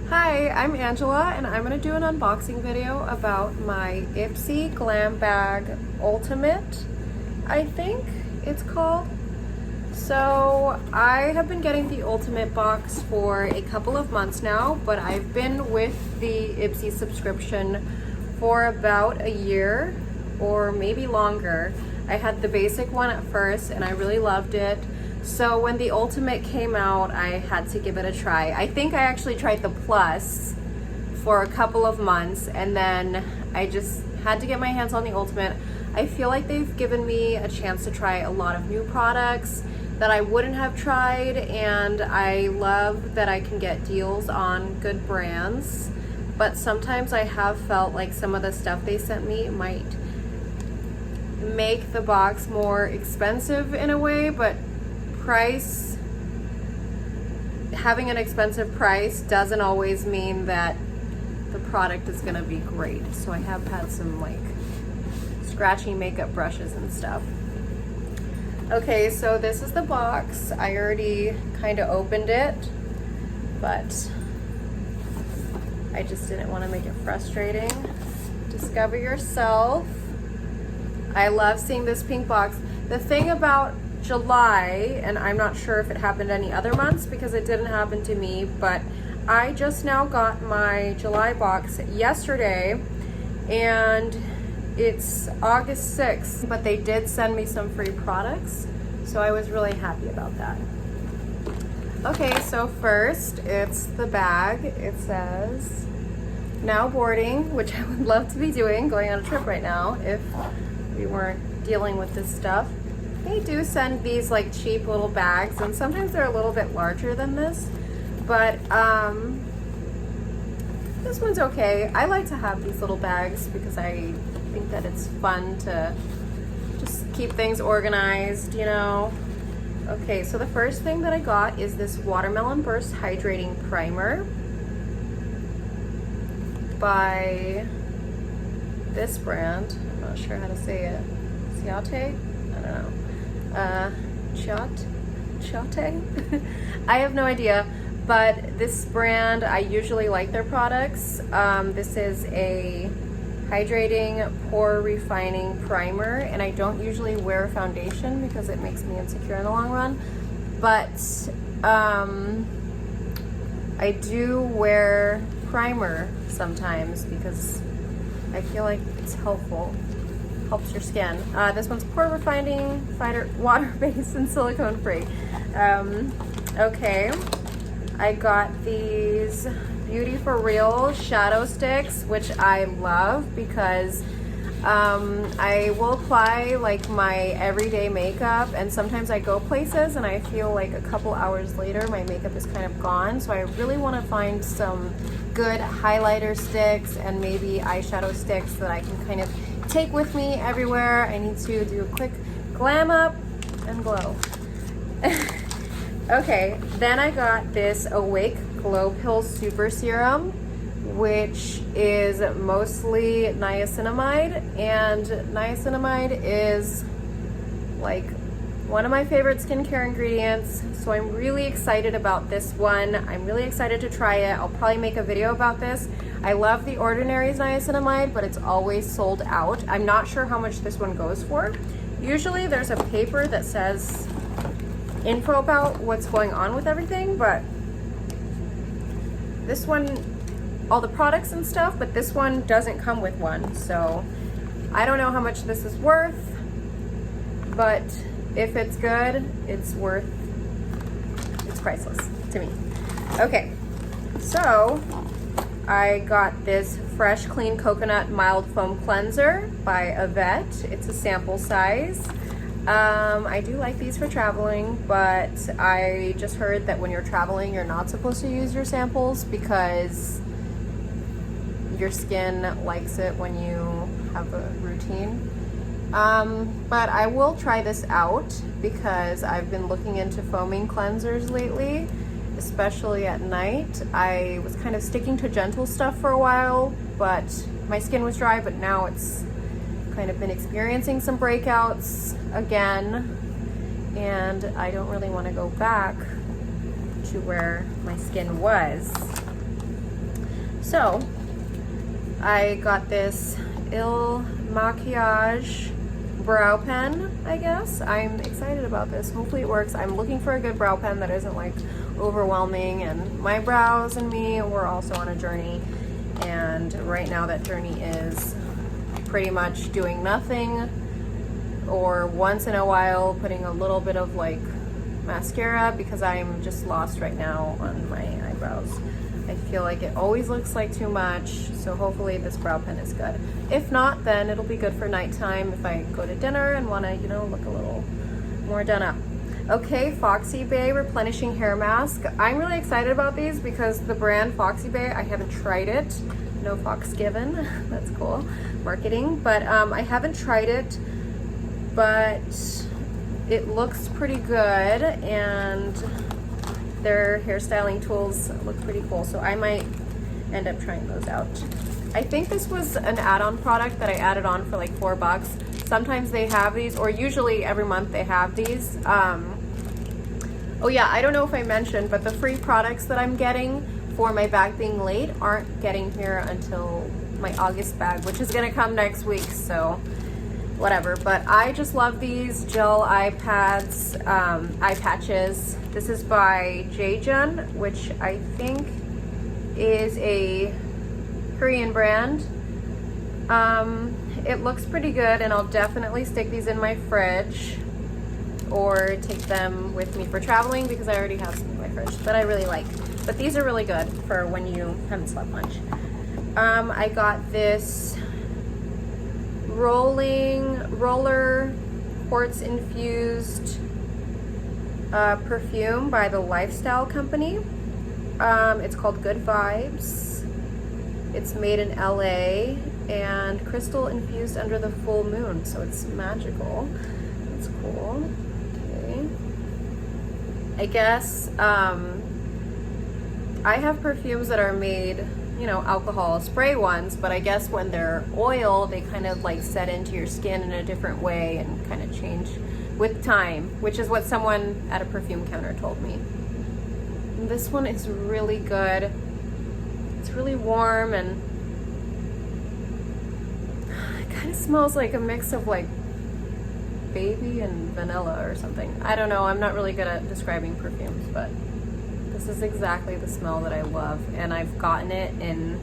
Hi, I'm Angela and I'm going to do an unboxing video about my Ipsy Glam Bag Ultimate, I think it's called. So I have been getting the Ultimate box for a couple of months now, but I've been with the Ipsy subscription for about a year or maybe longer. I had the basic one at first and I really loved it. So when the Ultimate came out, I had to give it a try. I think I actually tried the Plus for a couple of months and then I just had to get my hands on the Ultimate. I feel like they've given me a chance to try a lot of new products that I wouldn't have tried, and I love that I can get deals on good brands. But sometimes I have felt like some of the stuff they sent me might make the box more expensive in a way, but having an expensive price doesn't always mean that the product is gonna be great. So I have had some like scratchy makeup brushes and stuff. Okay, so this is the box. I already kind of opened it, but I just didn't want to make it frustrating. Discover yourself. I love seeing this pink box. The thing about July, and I'm not sure if it happened any other months because it didn't happen to me, but I just now got my July box yesterday and it's August 6th, but they did send me some free products, so I was really happy about that. Okay, so first it's the bag. It says now boarding, which I would love to be doing, going on a trip right now if we weren't dealing with this stuff. They do send these like cheap little bags, and sometimes they're a little bit larger than this, but this one's okay. I like to have these little bags because I think that it's fun to just keep things organized, you know. Okay, so the first thing that I got is this Watermelon Burst Hydrating Primer by this brand. I'm not sure how to say it. Ciate? I don't know. Ciate? I have no idea, but this brand, I usually like their products. This is a hydrating pore refining primer, and I don't usually wear foundation because it makes me insecure in the long run, but I do wear primer sometimes because I feel like it's helpful. Helps your skin. This one's pore refining, water-based, and silicone-free. Okay, I got these Beauty for Real shadow sticks, which I love because I will apply like my everyday makeup, and sometimes I go places and I feel like a couple hours later my makeup is kind of gone, so I really want to find some good highlighter sticks and maybe eyeshadow sticks that I can kind of take with me everywhere. I need to do a quick glam up and glow. Okay, then I got this Awake Glow Pill Super Serum, which is mostly niacinamide, and niacinamide is like one of my favorite skincare ingredients, so I'm really excited about this one. I'm really excited to try it. I'll probably make a video about this. I love the Ordinary's niacinamide, but it's always sold out. I'm not sure how much this one goes for. Usually there's a paper that says info about what's going on with everything, but this one, all the products and stuff, but this one doesn't come with one, so I don't know how much this is worth, but if it's good, it's priceless to me. Okay, so I got this Fresh Clean Coconut Mild Foam Cleanser by Yvette. It's a sample size. I do like these for traveling, but I just heard that when you're traveling, you're not supposed to use your samples because your skin likes it when you have a routine. But I will try this out because I've been looking into foaming cleansers lately, especially at night. I was kind of sticking to gentle stuff for a while, but my skin was dry, but now it's kind of been experiencing some breakouts again, and I don't really want to go back to where my skin was. So I got this Il Maquillage brow pen, I guess. I'm excited about this. Hopefully it works. I'm looking for a good brow pen that isn't like overwhelming, and my brows and me, we're also on a journey, and right now that journey is pretty much doing nothing, or once in a while putting a little bit of like mascara, because I'm just lost right now on my eyebrows. I feel like it always looks like too much, so hopefully this brow pen is good. If not, then it'll be good for nighttime if I go to dinner and want to, you know, look a little more done up. Okay, Foxy Bay Replenishing Hair Mask. I'm really excited about these because the brand Foxy Bay, I haven't tried it. No fox given. That's cool marketing, but I haven't tried it, but it looks pretty good, and their hairstyling tools look pretty cool, so I might end up trying those out. I think this was an add-on product that I added on for like $4. Sometimes they have these, or usually every month they have these. Oh yeah, I don't know if I mentioned, but the free products that I'm getting for my bag being late aren't getting here until my August bag, which is gonna come next week, so whatever. But I just love these gel eye pads, eye patches. This is by Jaejeon, which I think is a Korean brand. It looks pretty good, and I'll definitely stick these in my fridge or take them with me for traveling, because I already have some in my fridge that I really like. But these are really good for when you haven't slept much. I got this roller quartz infused perfume by the Lifestyle Company. It's called Good Vibes. It's made in LA and crystal infused under the full moon, so it's magical. It's cool. Okay. I guess I have perfumes that are made, you know, alcohol spray ones, but I guess when they're oil, they kind of like set into your skin in a different way and kind of change with time, which is what someone at a perfume counter told me. And this one is really good. It's really warm, and it kind of smells like a mix of like baby and vanilla or something. I don't know, I'm not really good at describing perfumes, but this is exactly the smell that I love, and I've gotten it in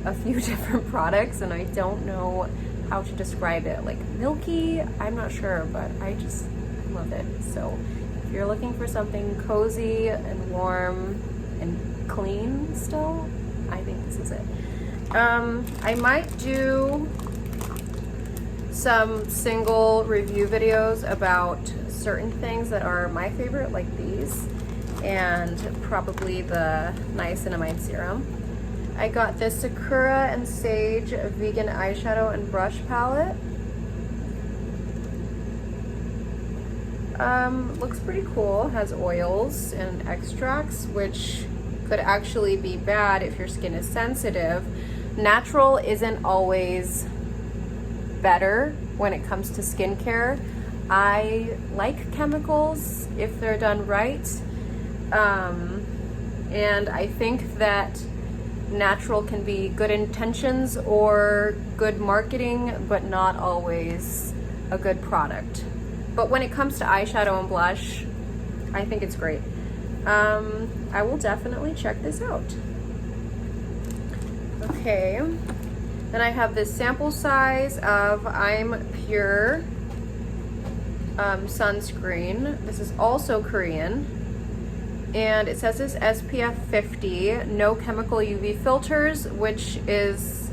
a few different products, and I don't know how to describe it. Like milky, I'm not sure, but I just love it. So if you're looking for something cozy and warm and clean still, I think this is it. I might do some single review videos about certain things that are my favorite, like these, and probably the niacinamide serum. I got this Sakura and Sage vegan eyeshadow and brush palette. Looks pretty cool. Has oils and extracts, which could actually be bad if your skin is sensitive. Natural isn't always better when it comes to skincare. I like chemicals if they're done right. And I think that natural can be good intentions or good marketing, but not always a good product. But when it comes to eyeshadow and blush, I think it's great. I will definitely check this out. Okay, then I have this sample size of I'm Pure sunscreen. This is also Korean, and it says it's SPF 50, no chemical UV filters, which is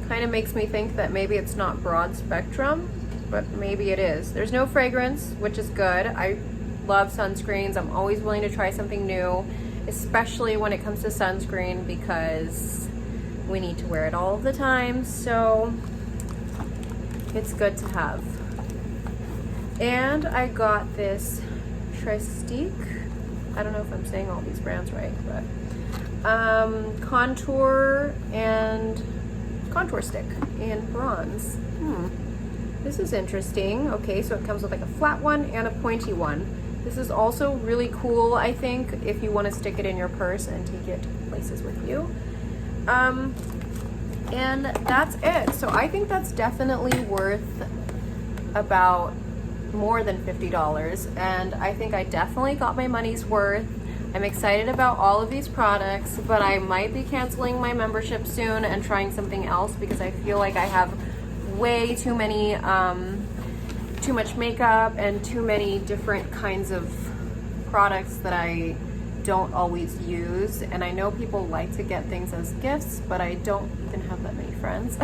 kind of makes me think that maybe it's not broad spectrum, but maybe it is. There's no fragrance, which is good. I love sunscreens. I'm always willing to try something new, especially when it comes to sunscreen, because we need to wear it all the time, so it's good to have. And I got this Trestique. I don't know if I'm saying all these brands right, but contour stick in bronze. This is interesting. Okay, so it comes with like a flat one and a pointy one. This is also really cool, I think, if you want to stick it in your purse and take it places with you. And that's it. So I think that's definitely worth about more than $50, and I think I definitely got my money's worth. I'm excited about all of these products, but I might be canceling my membership soon and trying something else because I feel like I have way too many, too much makeup and too many different kinds of products that I don't always use. And I know people like to get things as gifts, but I don't even have that many friends.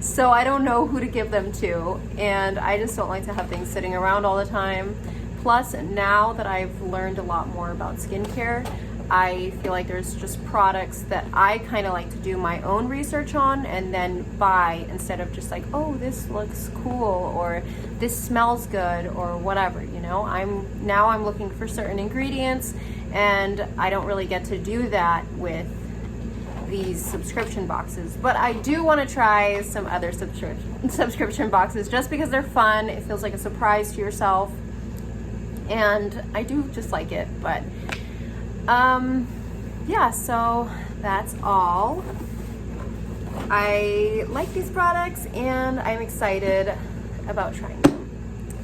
So I don't know who to give them to, and I just don't like to have things sitting around all the time. Plus, now that I've learned a lot more about skincare, I feel like there's just products that I kind of like to do my own research on and then buy, instead of just like, oh, this looks cool, or this smells good, or whatever, you know. I'm looking for certain ingredients, and I don't really get to do that with these subscription boxes. But I do want to try some other subscription boxes just because they're fun. It feels like a surprise to yourself, and I do just like it. But yeah, so that's all. I like these products and I'm excited about trying them.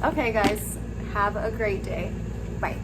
Okay guys, have a great day. Bye.